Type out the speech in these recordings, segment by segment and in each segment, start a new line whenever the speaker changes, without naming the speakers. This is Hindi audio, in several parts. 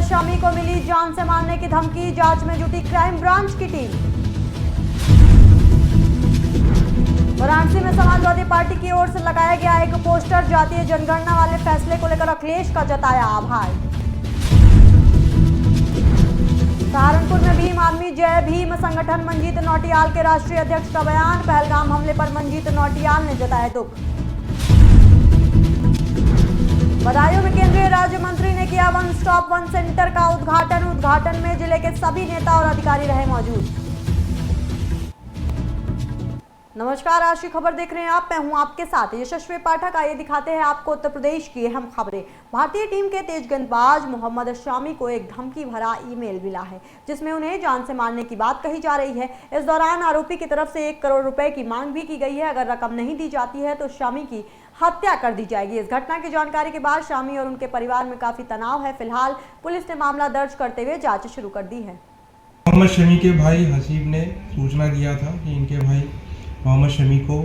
शामी को मिली जान से मारने की धमकी, जांच में जुटी क्राइम ब्रांच की टीम। वाराणसी में समाजवादी पार्टी की ओर से लगाया गया एक पोस्टर, जातीय जनगणना वाले फैसले को लेकर अखिलेश का जताया आभार। सहारनपुर में भीम आर्मी जय भीम संगठन मंजीत नौटियाल के राष्ट्रीय अध्यक्ष का बयान, पहलगाम हमले पर मंजीत नौटियाल ने जताया दुख। बदायूं में केंद्रीय राज्य मंत्री ने किया वन स्टॉप वन सेंटर का उद्घाटन में जिले के सभी नेता और अधिकारी रहे मौजूद। नमस्कार, आज की खबर देख रहे हैं आप, मैं हूं आपके साथ यशस्वी पाठक। आइए दिखाते हैं आपको उत्तर प्रदेश की अहम खबरें। भारतीय टीम के तेज गेंदबाज मोहम्मद शामी को एक धमकी भरा ईमेल मिला है, जिसमें उन्हें जान से मारने की बात कही जा रही है। इस दौरान आरोपी की तरफ से 1 करोड़ रुपए की मांग भी की गई है। अगर रकम नहीं दी जाती है तो शामी की हत्या कर दी जाएगी। इस घटना की जानकारी के बाद शामी और उनके परिवार में काफी तनाव है। फिलहाल पुलिस ने मामला दर्ज करते हुए जांच शुरू कर दी है।
मोहम्मद शमी के भाई हसीब ने सूचना दिया था कि इनके भाई मोहम्मद शमी को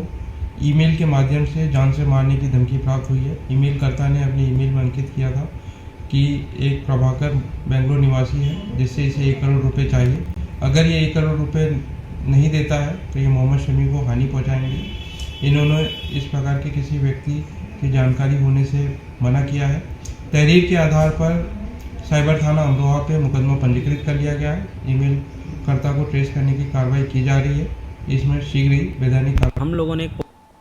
ईमेल के माध्यम से जान से मारने की धमकी प्राप्त हुई है। ईमेलकर्ता ने अपने ईमेल में अंकित किया था कि एक प्रभाकर बेंगलोर निवासी है, जिससे इसे 1 करोड़ रुपए चाहिए। अगर ये 1 करोड़ रुपए नहीं देता है तो ये मोहम्मद शमी को हानि पहुंचाएंगे। इन्होंने इस प्रकार के किसी व्यक्ति की जानकारी होने से मना किया है। तहरीर के आधार पर साइबर थाना अमरोहा पे मुकदमा पंजीकृत कर लिया गया है। ईमेलकर्ता को ट्रेस करने की कार्रवाई की जा रही है। इसमें शीघ्र ही वैधानिक
हम लोगों ने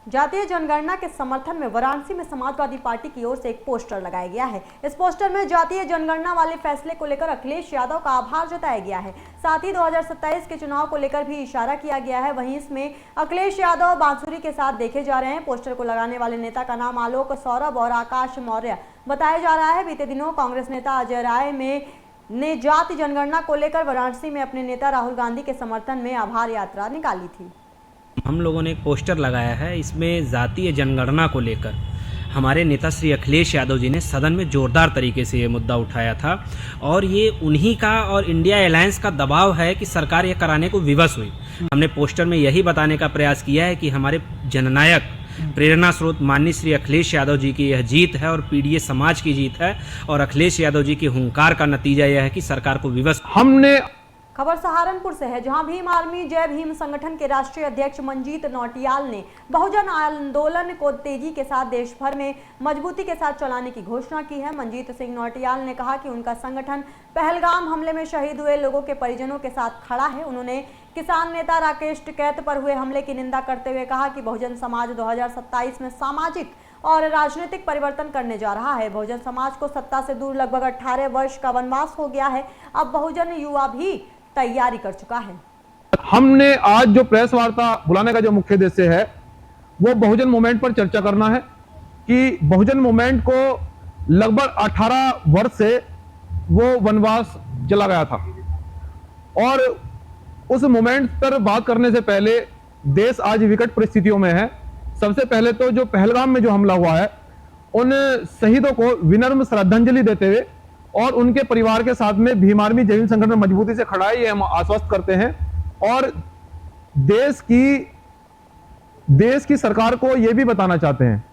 जातीय जनगणना के समर्थन में वाराणसी में समाजवादी पार्टी की ओर से एक पोस्टर लगाया गया है। इस पोस्टर में जातीय जनगणना वाले फैसले को लेकर अखिलेश यादव का आभार जताया गया है। साथ ही 2027 के चुनाव को लेकर भी इशारा किया गया है। वहीं इसमें अखिलेश यादव बांसुरी के साथ देखे जा रहे हैं। पोस्टर को लगाने वाले नेता का नाम आलोक सौरभ और आकाश मौर्य बताया जा रहा है। बीते दिनों कांग्रेस नेता अजय राय ने जाति जनगणना को लेकर वाराणसी में अपने नेता राहुल गांधी के समर्थन में आभार यात्रा निकाली थी।
हम लोगों ने एक पोस्टर लगाया है, इसमें जातीय जनगणना को लेकर हमारे नेता श्री अखिलेश यादव जी ने सदन में जोरदार तरीके से ये मुद्दा उठाया था और ये उन्हीं का और इंडिया अलायंस का दबाव है कि सरकार ये कराने को विवश हुई। हमने पोस्टर में यही बताने का प्रयास किया है कि हमारे जननायक प्रेरणा स्रोत माननीय श्री अखिलेश यादव जी की यह जीत है और पीडीए समाज की जीत है और अखिलेश यादव जी के हुंकार का नतीजा यह है कि सरकार को विवश।
खबर सहारनपुर से है, जहां भीम आर्मी जय भीम संगठन के राष्ट्रीय अध्यक्ष मंजीत नौटियाल ने बहुजन आंदोलन को तेजी के साथ देश भर में मजबूती के साथ चलाने की घोषणा की है। मंजीत सिंह नौटियाल ने कहा कि उनका संगठन पहलगाम हमले में शहीद हुए लोगों के परिजनों के साथ खड़ा है। उन्होंने किसान नेता राकेश टिकैत पर हुए हमले की निंदा करते हुए कहा कि बहुजन समाज 2027 में सामाजिक और राजनीतिक परिवर्तन करने जा रहा है। बहुजन समाज को सत्ता से दूर लगभग 18 वर्ष का वनवास हो गया है। अब बहुजन युवा भी तैयारी कर चुका है।
हमने आज जो प्रेस वार्ता बुलाने का जो मुख्य उद्देश्य है वो बहुजन मूवमेंट पर चर्चा करना है कि बहुजन मूवमेंट को लगभग 18 वर्ष से वो वनवास चला गया था और उस मूवमेंट पर बात करने से पहले देश आज विकट परिस्थितियों में है। सबसे पहले तो जो पहलगाम में जो हमला हुआ है उन शहीदों को विनम्र श्रद्धांजलि देते हुए और उनके परिवार के साथ में भीम आर्मी जय भीम संगठन मजबूती से खड़ा है, ये हम आश्वस्त करते हैं और देश की सरकार को यह भी बताना चाहते हैं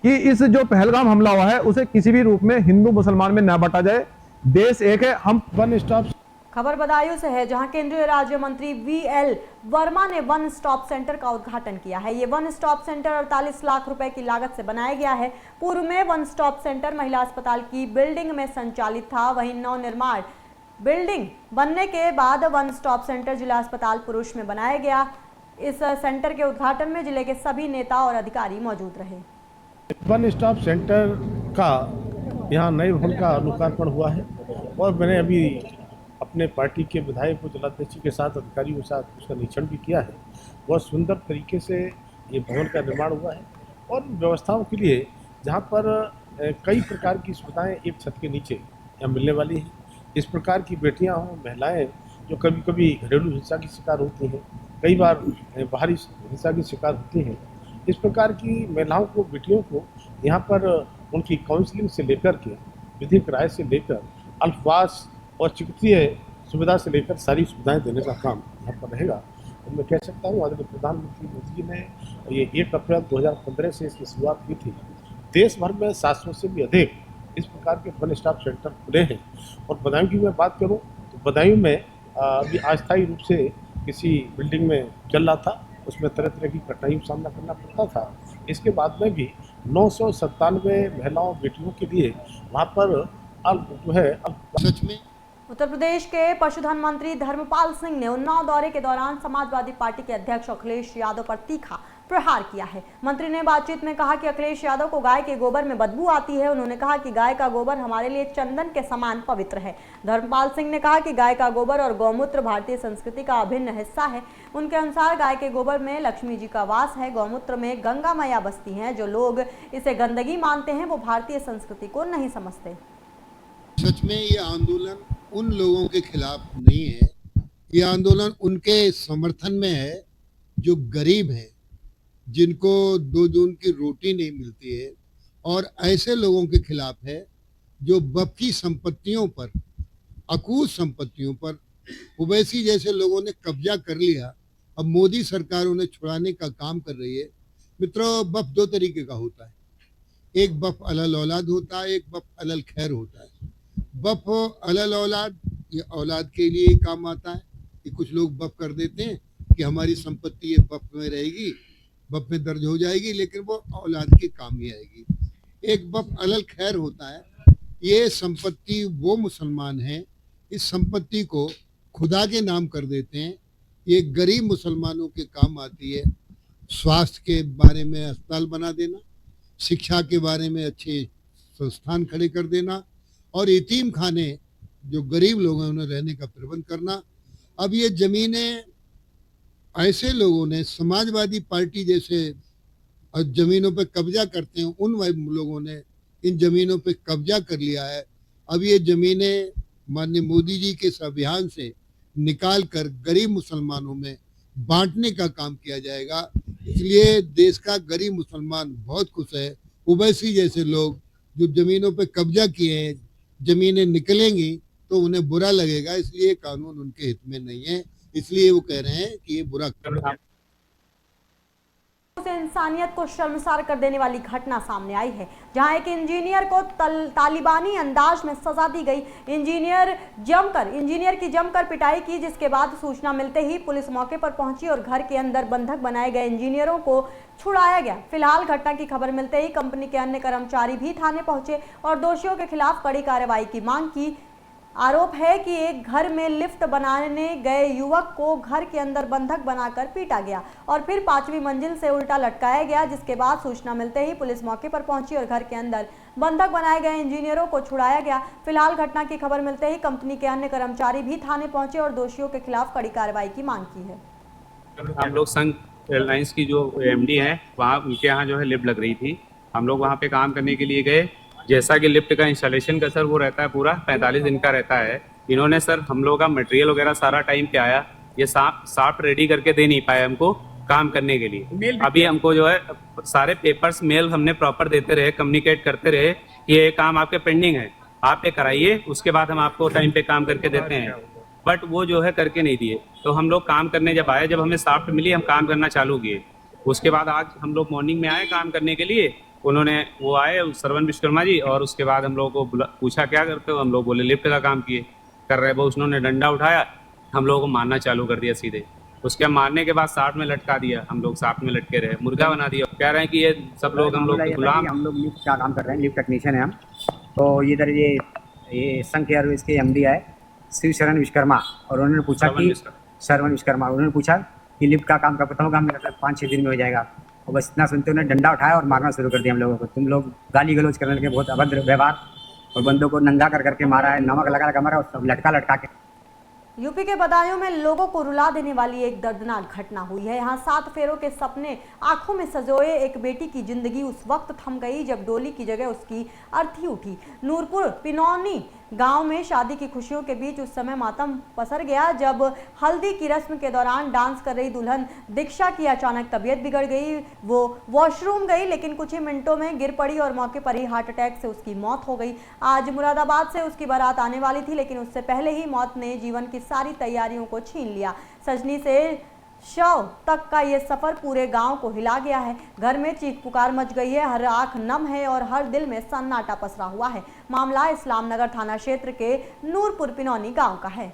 कि इस जो पहलगाम हमला हुआ है उसे किसी भी रूप में हिंदू मुसलमान में न बांटा जाए। देश एक है। हम वन स्टॉप।
खबर बदायूं से है, जहां केंद्रीय राज्य मंत्री वीएल वर्मा ने वन स्टॉप सेंटर का उद्घाटन किया है। ये वन स्टॉप सेंटर 48 लाख रुपए की लागत से बनाया गया है। पूर्व में वन स्टॉप सेंटर महिला अस्पताल की बिल्डिंग में संचालित था। वहीं नवनिर्माण बिल्डिंग बनने के बाद वन स्टॉप सेंटर जिला अस्पताल पुरुष में बनाया गया। इस सेंटर के उद्घाटन में जिले के सभी नेता और अधिकारी मौजूद रहे।
वन स्टॉप सेंटर का यहाँ नए भवन का लोकार्पण हुआ है और मैंने अभी अपने पार्टी के विधायक व जिलाध्यक्ष के साथ अधिकारियों के साथ उसका निरीक्षण भी किया है। बहुत सुंदर तरीके से ये भवन का निर्माण हुआ है और व्यवस्थाओं के लिए जहाँ पर कई प्रकार की सुविधाएं एक छत के नीचे यहाँ मिलने वाली हैं। इस प्रकार की बेटियाँ हों, महिलाएं जो कभी कभी घरेलू हिंसा की शिकार होती हैं, कई बार बाहरी हिंसा की शिकार होती हैं, इस प्रकार की महिलाओं को, बेटियों को यहाँ पर उनकी काउंसलिंग से लेकर के विधिक राय से लेकर अल्पवास और चिकित्सीय सुविधा से लेकर सारी सुविधाएं देने का काम यहाँ पर रहेगा। और मैं कह सकता हूँ आदरणीय प्रधानमंत्री मोदी जी ने ये 1 अप्रैल 2015 से इसकी शुरुआत की थी। देश भर में 700 से भी अधिक इस प्रकार के वन स्टॉप सेंटर खुले हैं। और बदायूं की मैं बात करूं तो बदायूं में अभी अस्थायी रूप से किसी बिल्डिंग में चल रहा था, उसमें तरह तरह की कठिनाइयों का सामना करना पड़ता था। इसके बाद में भी 997 महिलाओं बेटियों के लिए वहाँ पर जो है सच में
उत्तर प्रदेश के पशुधन मंत्री धर्मपाल सिंह ने उन्नाव दौरे के दौरान समाजवादी पार्टी के अध्यक्ष अखिलेश यादव पर तीखा प्रहार किया है। मंत्री ने बातचीत में कहा कि अखिलेश यादव को गाय के गोबर में बदबू आती है। उन्होंने कहा कि गाय का गोबर हमारे लिए चंदन के समान पवित्र है। धर्मपाल सिंह ने कहा कि गाय का गोबर और गौमूत्र भारतीय संस्कृति का अभिन्न हिस्सा है। उनके अनुसार गाय के गोबर में लक्ष्मी जी का वास है, गौमूत्र में गंगा मैया बसती हैं। जो लोग इसे गंदगी मानते हैं वो भारतीय संस्कृति को नहीं समझते।
सच में ये आंदोलन उन लोगों के खिलाफ नहीं है, ये आंदोलन उनके समर्थन में है जो गरीब हैं, जिनको 2 जून की रोटी नहीं मिलती है, और ऐसे लोगों के खिलाफ है जो बफी संपत्तियों पर, अकूत संपत्तियों पर ओवैसी जैसे लोगों ने कब्जा कर लिया। अब मोदी सरकार उन्हें छुड़ाने का काम कर रही है। मित्रों, बफ 2 तरीके का होता है, एक बफ अलल औलाद होता है, एक बफ अलल खैर होता है। बफ अलल औलाद ये औलाद के लिए काम आता है कि कुछ लोग बफ कर देते हैं कि हमारी संपत्ति ये बफ में रहेगी, बफ में दर्ज हो जाएगी, लेकिन वो औलाद के काम ही आएगी। एक बफ अलल खैर होता है, ये संपत्ति वो मुसलमान हैं इस संपत्ति को खुदा के नाम कर देते हैं, ये गरीब मुसलमानों के काम आती है। स्वास्थ्य के बारे में अस्पताल बना देना, शिक्षा के बारे में अच्छे संस्थान खड़े कर देना, और यतीम खाने जो गरीब लोग हैं उन्हें रहने का प्रबंध करना। अब ये जमीनें ऐसे लोगों ने, समाजवादी पार्टी जैसे जमीनों पे कब्जा करते हैं, उन लोगों ने इन जमीनों पे कब्जा कर लिया है। अब ये जमीनें माननीय मोदी जी के इस अभियान से निकाल कर गरीब मुसलमानों में बांटने का काम किया जाएगा। इसलिए देश का गरीब मुसलमान बहुत खुश है। ओवैसी जैसे लोग जो जमीनों पे कब्जा किए हैं, जमीनें निकलेंगी तो उन्हें बुरा लगेगा, इसलिए कानून उनके हित में नहीं है, इसलिए वो कह रहे हैं कि ये बुरा
से इंसानियत को शर्मसार कर देने वाली घटना सामने आई है, जहां एक इंजीनियर को तालिबानी अंदाज में सजा दी गई। इंजीनियर की जमकर पिटाई की, जिसके बाद सूचना मिलते ही पुलिस मौके पर पहुंची और घर के अंदर बंधक बनाए गए इंजीनियरों को छुड़ाया गया। फिलहाल घटना की खबर मिलते ही कंपनी के अन्य कर्मचारी भी थाने पहुंचे और दोषियों के खिलाफ कड़ी कार्रवाई की मांग की। आरोप है कि एक घर में लिफ्ट बनाने गए युवक को घर के अंदर बंधक बनाकर पीटा गया और फिर 5वीं मंजिल से उल्टा लटकाया गया, जिसके बाद सूचना मिलते ही पुलिस मौके पर पहुंची और घर के अंदर बंधक बनाए गए इंजीनियरों को छुड़ाया गया। फिलहाल घटना की खबर मिलते ही कंपनी के अन्य कर्मचारी भी थाने पहुंचे और दोषियों के खिलाफ कड़ी कार्रवाई की मांग की है।
हम लोग संघ एयरलाइंस की जो MD है, वहाँ उनके यहाँ जो है लिफ्ट लग रही थी, हम लोग वहाँ पे काम करने के लिए गए। जैसा कि लिफ्ट का इंस्टॉलेशन का सर वो रहता है पूरा 45 दिन का रहता है। इन्होंने सर हम लोगों का मटेरियल वगैरह सारा टाइम पे आया, ये साफ्ट रेडी करके दे नहीं पाए हमको काम करने के लिए। अभी हमको जो है सारे पेपर्स मेल हमने प्रॉपर देते रहे, कम्युनिकेट करते रहे कि ये काम आपके पेंडिंग है, आप ये कराइए, उसके बाद हम आपको टाइम पे काम करके देते हैं। बट वो जो है करके नहीं दिए। तो हम लोग काम करने जब आए, जब हमें साफ्ट मिली, हम काम करना चालू किए। उसके बाद आज हम लोग मॉर्निंग में आए काम करने के लिए, उन्होंने वो आए श्रवण विश्वकर्मा जी, और उसके बाद हम लोगों को पूछा क्या करते हो, हम लोग बोले लिफ्ट का काम किए कर रहे। वो उन्होंने डंडा उठाया, हम लोगों को मारना चालू कर दिया सीधे। उसके मारने के बाद साथ में लटका दिया, हम लोग साथ में लटके रहे, मुर्गा बना दिया। कह रहे हैं कि ये सब लोग हम लोग गुलाम,
हम लोग लिफ्ट का काम कर रहे हैं, लिफ्ट टेक्नीशियन है हम। तो इधर ये संघ एयरवेज के MD आए श्री शरण विश्वकर्मा, और उन्होंने पूछा कि श्रवण विश्वकर्मा, उन्होंने पूछा कि लिफ्ट का काम कब खत्म होगा, हमें लगता है 5-6 दिन में हो जाएगा। और बस इतना सुनते उन्होंने डंडा उठाया और मारना शुरू कर दिया हम लोगों को। तुम लोग गाली गलौज करने लगे, बहुत अभद्र व्यवहार, और बंदों को नंगा कर करके मारा है, नमक लगा मारा और लटका के।
यूपी के बदायूं में लोगों को रुला देने वाली एक दर्दनाक घटना हुई है। यहाँ 7 फेरों के सपने आंखों में सजोए एक बेटी की जिंदगी उस वक्त थम गई जब डोली की जगह उसकी अर्थी उठी। नूरपुर पिनौनी गांव में शादी की खुशियों के बीच उस समय मातम पसर गया जब हल्दी की रस्म के दौरान डांस कर रही दुल्हन दीक्षा की अचानक तबीयत बिगड़ गई। वो वॉशरूम गई, लेकिन कुछ ही मिनटों में गिर पड़ी और मौके पर ही हार्ट अटैक से उसकी मौत हो गई। आज मुरादाबाद से उसकी बारात आने वाली थी, लेकिन उससे पहले ही मौत ने जीवन की सारी तैयारियों को छीन लिया। सजनी से शव तक का ये सफर पूरे गांव को हिला गया है। घर में चीख पुकार मच गई है, हर आंख नम है और हर दिल में सन्नाटा पसरा हुआ है। मामला इस्लाम नगर थाना क्षेत्र के नूरपुर पिनौनी गांव का है।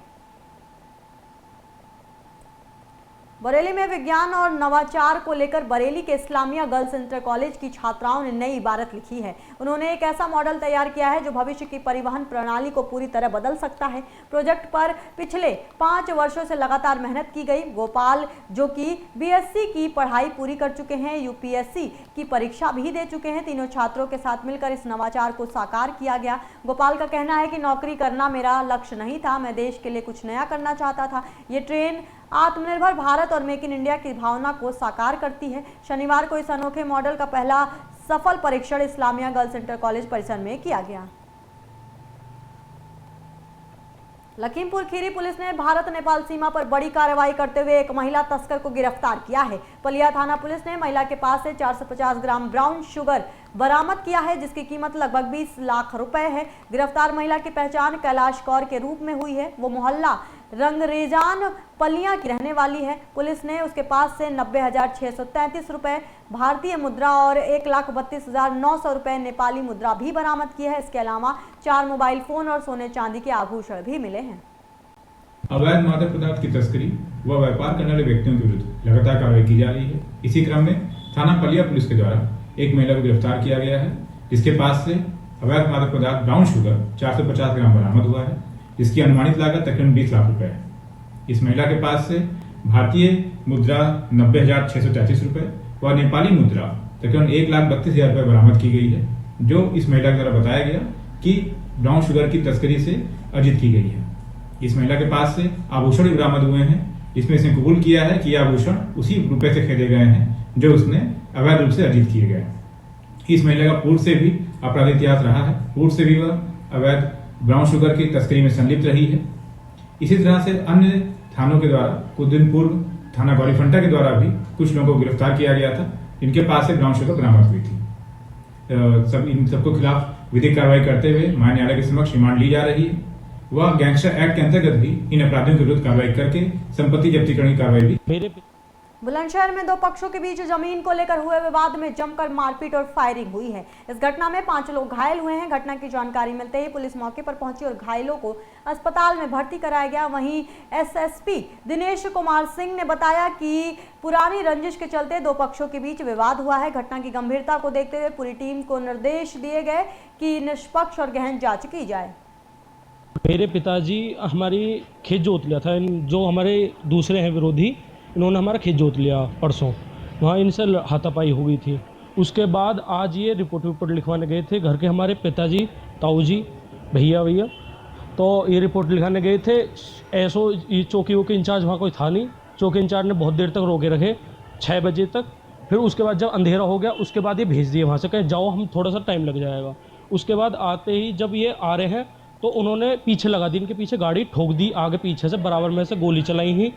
बरेली में विज्ञान और नवाचार को लेकर बरेली के इस्लामिया गर्ल्स इंटर कॉलेज की छात्राओं ने नई इबारत लिखी है। उन्होंने एक ऐसा मॉडल तैयार किया है जो भविष्य की परिवहन प्रणाली को पूरी तरह बदल सकता है। प्रोजेक्ट पर पिछले 5 वर्षों से लगातार मेहनत की गई। गोपाल, जो कि बीएससी की पढ़ाई पूरी कर चुके हैं, यूपीएससी की परीक्षा भी दे चुके हैं, तीनों छात्रों के साथ मिलकर इस नवाचार को साकार किया गया। गोपाल का कहना है कि नौकरी करना मेरा लक्ष्य नहीं था, मैं देश के लिए कुछ नया करना चाहता था। ये ट्रेन आत्मनिर्भर भारत और मेक इन इंडिया की भावना को साकार करती है। शनिवार को इस अनोखे मॉडल का पहला सफल परीक्षण इस्लामिया गर्ल्स इंटर कॉलेज परिसर में किया गया। लखीमपुर खीरी पुलिस ने भारत नेपाल सीमा पर बड़ी कार्रवाई करते हुए एक महिला तस्कर को गिरफ्तार किया है। पलिया थाना पुलिस ने महिला के पास से 450 ग्राम ब्राउन शुगर बरामद किया है, जिसकी कीमत लगभग 20 लाख रुपए है। गिरफ्तार महिला की पहचान कैलाश कौर के रूप में हुई है। वो मोहल्ला रंगरेजान पलिया की रहने वाली है। पुलिस ने उसके पास से 90,633 रुपए भारतीय मुद्रा और 1,32,900 रुपए नेपाली मुद्रा भी बरामद की है। इसके अलावा 4 मोबाइल फोन और सोने चांदी के आभूषण भी मिले हैं।
अवैध मादक पदार्थ की तस्करी व व्यापार करने वाले व्यक्तियों के विरुद्ध लगातार कार्रवाई की जा रही है। इसी क्रम में थाना पलिया पुलिस के द्वारा एक महिला को गिरफ्तार किया गया है, जिसके पास से अवैध मादक पदार्थ ब्राउन शुगर 450 ग्राम बरामद हुआ है, जिसकी अनुमानित लागत तकरीबन 20 लाख रुपए है। इस महिला के पास से भारतीय मुद्रा 90,633 रुपए व नेपाली मुद्रा तकरीबन 1,32,000 रुपए बरामद की गई है, जो इस महिला के द्वारा बताया गया कि ब्राउन शुगर की तस्करी से अर्जित की गई है। इस महिला के पास से आभूषण भी बरामद हुए हैं, जिसमें इसने कबूल किया है कि यह आभूषण उसी रुपए से खरीदे गए हैं जो उसने अवैध रूप से अर्जित किए गए। इस महिला का पूर्व से भी आपराधिक इतिहास रहा है, पूर्व से भी वह अवैध ब्राउन शुगर की तस्करी में संलिप्त रही है। इसी तरह से अन्य थानों के द्वारा कुछ दिन पूर्व थाना गौरीफंटा के द्वारा भी कुछ लोगों को गिरफ्तार किया गया था, जिनके पास से ब्राउन शुगर बरामद हुई थी। इन सबको खिलाफ विधिक कार्रवाई करते हुए न्यायालय के समक्ष रिमांड ली जा रही है। वह गैंगस्टर एक्ट के अंतर्गत भी इन अपराधियों के विरुद्ध कार्रवाई करके संपत्ति जब्तीकरण की कार्रवाई भी।
बुलंदशहर में 2 पक्षों के बीच जमीन को लेकर हुए विवाद में जमकर मारपीट और फायरिंग हुई है। इस घटना में 5 लोग घायल हुए हैं। घटना की जानकारी मिलते ही पुलिस मौके पर पहुंची और घायलों को अस्पताल में भर्ती कराया गया। वहीं एसएसपी दिनेश कुमार सिंह ने बताया कि पुरानी रंजिश के चलते 2 पक्षों के बीच विवाद हुआ है। घटना की गंभीरता को देखते हुए पूरी टीम को निर्देश दिए गए कि निष्पक्ष और गहन जाँच की जाए।
मेरे पिताजी हमारी खेत जोत लिया था, जो हमारे दूसरे हैं विरोधी, इन्होंने हमारा खेत जोत लिया परसों, वहाँ इनसे हाथापाई हो गई थी। उसके बाद आज ये रिपोर्ट लिखवाने गए थे घर के हमारे पिताजी, ताऊ जी, भैया, तो ये रिपोर्ट लिखाने गए थे। ऐसो ये चौकी के इंचार्ज वहाँ कोई था नहीं, चौकी इंचार्ज ने बहुत देर तक रोके रखे, 6 बजे तक। फिर उसके बाद जब अंधेरा हो गया उसके बाद ये भेज दिए वहाँ से, कहे जाओ, हम थोड़ा सा टाइम लग जाएगा। उसके बाद आते ही जब ये आ रहे हैं तो उन्होंने पीछे लगा दी, इनके पीछे गाड़ी ठोक दी, आगे पीछे से बराबर में से गोली चलाई ही।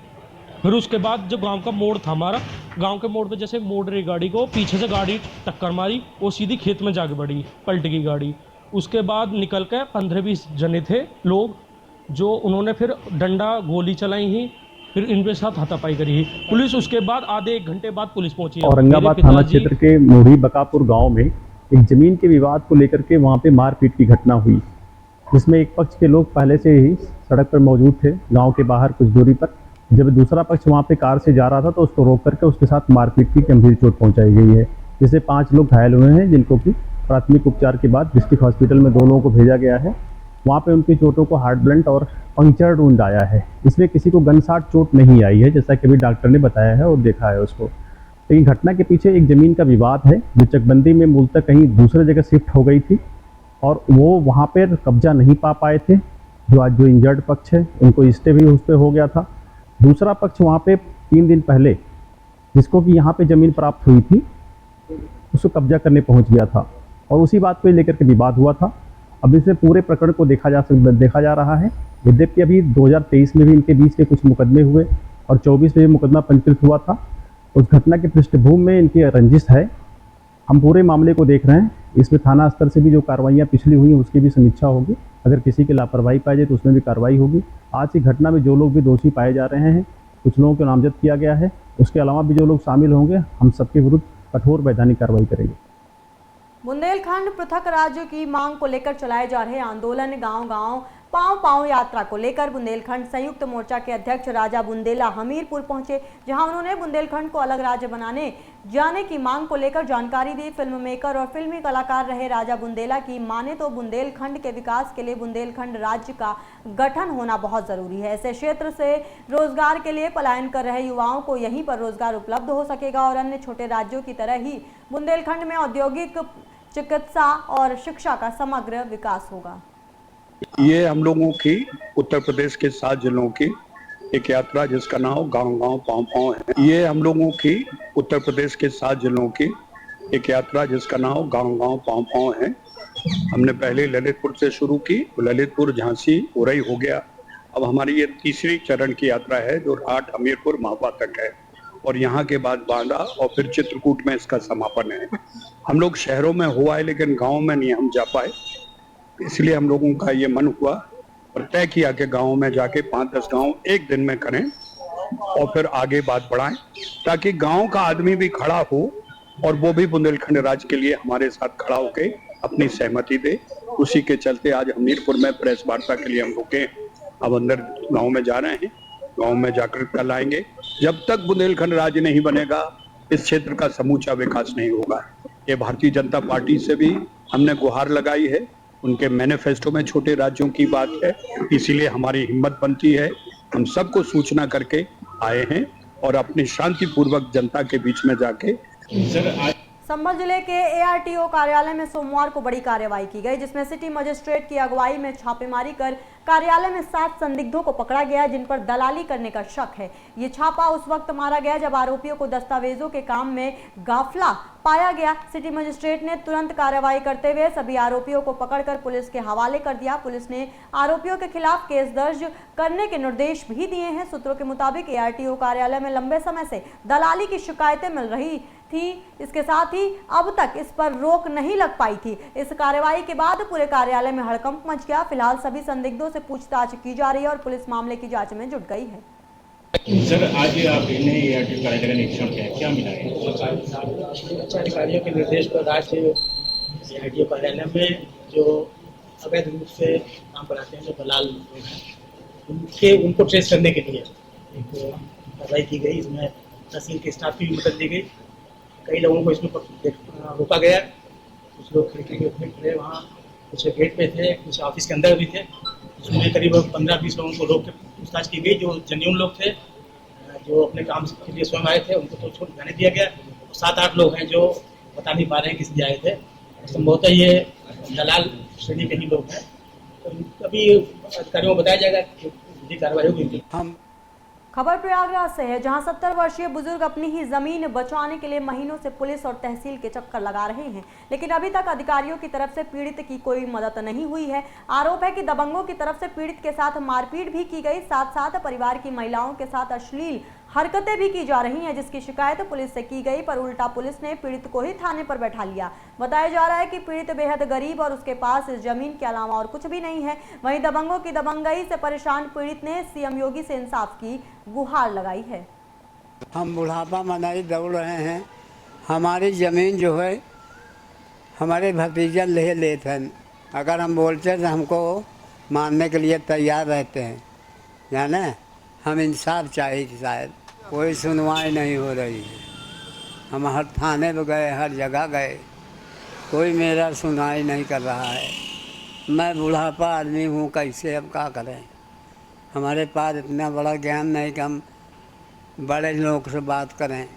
फिर उसके बाद जब गांव का मोड़ था हमारा, गांव के मोड़ पे जैसे मोड़ रही गाड़ी को, पीछे से गाड़ी टक्कर मारी, वो सीधी खेत में जाके बढ़ी, पलट गई गाड़ी। उसके बाद निकल के 15-20 जने थे लोग, जो उन्होंने फिर डंडा गोली चलाई ही, फिर इनके साथ हाथापाई करी ही। पुलिस उसके बाद आधे 1 घंटे बाद पुलिस पहुंची।
औरंगाबाद थाना क्षेत्र के मोढ़ी बकापुर गाँव में एक जमीन के विवाद को लेकर के वहाँ पे मारपीट की घटना हुई, जिसमें एक पक्ष के लोग पहले से ही सड़क पर मौजूद थे, गांव के बाहर कुछ दूरी पर। जब दूसरा पक्ष वहां पे कार से जा रहा था तो उसको रोक करके उसके साथ मारपीट की गंभीर चोट पहुंचाई गई है, जिससे 5 लोग घायल हुए हैं, जिनको कि प्राथमिक उपचार के बाद डिस्ट्रिक्ट हॉस्पिटल में 2 लोगों को भेजा गया है। वहाँ पे उनकी चोटों को हार्ट ब्लंट और पंक्चर्ड वुंड आया है। इसमें किसी को गनशॉट चोट नहीं आई है, जैसा कि अभी डॉक्टर ने बताया है और देखा है उसको। लेकिन घटना के पीछे एक ज़मीन का विवाद है, जो चकबंदी में मूलतः कहीं दूसरे जगह शिफ्ट हो गई थी और वो वहाँ पर कब्जा नहीं पा पाए थे। जो इंजर्ड पक्ष है उनको स्टे भी उस पर हो गया था। दूसरा पक्ष वहाँ पे 3 दिन पहले जिसको कि यहाँ पे ज़मीन प्राप्त हुई थी, उसको कब्जा करने पहुँच गया था और उसी बात को लेकर के विवाद हुआ था। अब इसमें पूरे प्रकरण को देखा जा रहा है। यद्यपि अभी 2023 में भी इनके बीच के कुछ मुकदमे हुए और 24 में भी मुकदमा पंजीकृत हुआ था। उस घटना की पृष्ठभूमि में इनकी रंजिश है। हम पूरे मामले को देख रहे हैं। इसमें थाना स्तर से भी जो कार्रवाइयाँ पिछली हुई हैं उसकी भी समीक्षा होगी। अगर किसी की लापरवाही पाई जाए तो उसमें भी कार्रवाई होगी। आज की घटना में जो लोग भी दोषी पाए जा रहे हैं कुछ लोगों को नामजद किया गया है। उसके अलावा भी जो लोग शामिल होंगे हम सबके विरुद्ध कठोर वैधानिक कार्रवाई करेंगे।
बुंदेलखंड पृथक राज्य की मांग को लेकर चलाए जा रहे आंदोलन गांव-गांव पांव यात्रा को लेकर बुंदेलखंड संयुक्त मोर्चा के अध्यक्ष राजा बुंदेला हमीरपुर पहुंचे, जहां उन्होंने बुंदेलखंड को अलग राज्य बनाने जाने की मांग को लेकर जानकारी दी। फिल्म मेकर और फिल्मी कलाकार रहे राजा बुंदेला की माने तो बुंदेलखंड के विकास के लिए बुंदेलखंड राज्य का गठन होना बहुत जरूरी है। ऐसे क्षेत्र से रोजगार के लिए पलायन कर रहे युवाओं को यहीं पर रोजगार उपलब्ध हो सकेगा और अन्य छोटे राज्यों की तरह ही बुंदेलखंड में औद्योगिक, चिकित्सा और शिक्षा का समग्र विकास होगा।
ये हम लोगों की उत्तर प्रदेश के 7 जिलों की एक यात्रा जिसका नाम गांव-गांव पांव-पांव है। ये हम लोगों की उत्तर प्रदेश के 7 जिलों की एक यात्रा जिसका नाम गांव-गांव पांव-पांव है। हमने पहले ललितपुर से शुरू की, ललितपुर, झांसी, उरई हो गया। अब हमारी ये तीसरी चरण की यात्रा है जो राठ, हमीरपुर, महोबा तक है और यहाँ के बाद बांदा और फिर चित्रकूट में इसका समापन है। हम लोग शहरों में हुआ है लेकिन गाँव में नहीं हम जा पाए, इसलिए हम लोगों का ये मन हुआ और तय किया कि गाँव में जाके 5-10 गाँव एक दिन में करें और फिर आगे बात बढ़ाएं ताकि गाँव का आदमी भी खड़ा हो और वो भी बुंदेलखंड राज्य के लिए हमारे साथ खड़ा होके अपनी सहमति दे। उसी के चलते आज हमीरपुर में प्रेस वार्ता के लिए हम रुके। अब अंदर गाँव में जा रहे हैं, गाँव में जाकर कल आएंगे। जब तक बुंदेलखंड राज्य नहीं बनेगा इस क्षेत्र का समूचा विकास नहीं होगा। ये भारतीय जनता पार्टी से भी हमने गुहार लगाई है, उनके मैनिफेस्टो में छोटे राज्यों की बात है, इसीलिए हमारी हिम्मत बनती है। हम सबको सूचना करके आए हैं और अपनी शांतिपूर्वक जनता के बीच में जाके
संभल जिले के ARTO कार्यालय में सोमवार को बड़ी कार्रवाई की गई, जिसमें सिटी मजिस्ट्रेट की अगुवाई में छापेमारी कर कार्यालय में 7 संदिग्धों को पकड़ा गया जिन पर दलाली करने का शक है। ये छापा उस वक्त मारा गया जब आरोपियों को दस्तावेजों के काम में गाफला पाया गया। सिटी मजिस्ट्रेट ने तुरंत कार्रवाई करते हुए सभी आरोपियों को पकड़कर पुलिस के हवाले कर दिया। पुलिस ने आरोपियों के खिलाफ केस दर्ज करने के निर्देश भी दिए हैं। सूत्रों के मुताबिक ARTO कार्यालय में लंबे समय से दलाली की शिकायतें मिल रही थी। इसके साथ ही अब तक इस पर रोक नहीं लग पाई थी। इस कार्रवाई के बाद पूरे कार्यालय में हड़कंप मच गया। फिलहाल सभी संदिग्धों से पूछताछ की जा रही है और पुलिस मामले की जांच में जुट गई है।
सर, आज आपने ARTO कार्यालय का निरीक्षण किया, क्या मिला है?
अधिकारियों के निर्देश पर आज ARTO कार्यालय में जो अवैध रूप से काम कराते हैं, जो दलाल लोग हैं, उनको ट्रेस करने के लिए एक कार्रवाई की गई। इसमें तहसील के स्टाफ की भी मदद दी गई। कई लोगों को इसमें रोका गया। कुछ लोग खिड़की के ऊपर खड़े वहाँ, कुछ गेट पे थे, कुछ ऑफिस के अंदर भी थे। उसमें करीब 15-20 लोगों को रोक के पूछताछ की गई। जो जेन्युइन लोग थे, जो अपने काम के लिए स्वयं आए थे, उनको तो छोड़ जाने दिया गया। 7-8 लोग हैं जो बता नहीं पा रहे हैं किस लिए आए थे। संभवतः ये दलाल श्रेणी के ही लोग हैं। तो अभी अधिकारियों को बताया जाएगा कि कार्रवाई होगी।
खबर प्रयागराज से है, जहां 70 वर्षीय बुजुर्ग अपनी ही जमीन बचाने के लिए महीनों से पुलिस और तहसील के चक्कर लगा रहे हैं, लेकिन अभी तक अधिकारियों की तरफ से पीड़ित की कोई मदद नहीं हुई है। आरोप है कि दबंगों की तरफ से पीड़ित के साथ मारपीट भी की गई, साथ साथ परिवार की महिलाओं के साथ अश्लील हरकतें भी की जा रही हैं, जिसकी शिकायत पुलिस से की गई, पर उल्टा पुलिस ने पीड़ित को ही थाने पर बैठा लिया। बताया जा रहा है कि पीड़ित बेहद गरीब और उसके पास इस जमीन के अलावा और कुछ भी नहीं है। वहीं दबंगों की दबंगई से परेशान पीड़ित ने CM योगी से इंसाफ की गुहार लगाई है।
हम बुढ़ापा मनाई दौड़ रहे हैं। हमारी ज़मीन जो है हमारे भतीजा ले लेते हैं। अगर हम बोलते हैं तो हमको मानने के लिए तैयार रहते हैं। जाने हम इंसाफ चाहिए, शायद कोई सुनवाई नहीं हो रही है। हम हर थाने में गए, हर जगह गए, कोई मेरा सुनवाई नहीं कर रहा है। मैं बुढ़ापा आदमी हूँ, कैसे अब क्या करें। हमारे पास इतना बड़ा ज्ञान नहीं कि हम बड़े लोग से बात करें।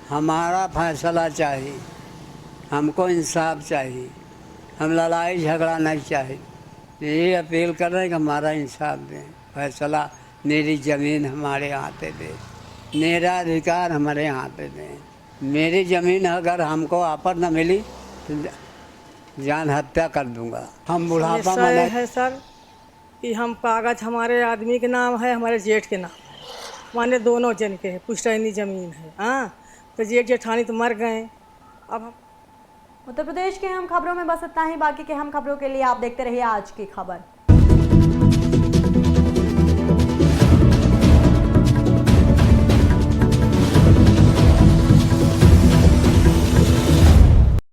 हमारा फैसला चाहिए, हमको इंसाफ चाहिए, हम लड़ाई झगड़ा नहीं चाहिए। यही अपील कर रहे हैं कि हमारा इंसाफ दें, फैसला मेरी ज़मीन हमारे हाथ पे दे, मेरा अधिकार हमारे हाथ पे दें। मेरी ज़मीन अगर हमको आपर न मिली तो जान हत्या कर दूंगा। हम बुढ़ापा में
है सर कि हम कागज हमारे आदमी के नाम है, हमारे जेठ के नाम, माने दोनों जन के है, पुश्तैनी ज़मीन है। हाँ, तो जेठ जेठानी तो मर गए। अब
उत्तर प्रदेश के अहम खबरों में बस इतना ही। बाकी के अहम खबरों के लिए आप देखते रहिए आज की खबर।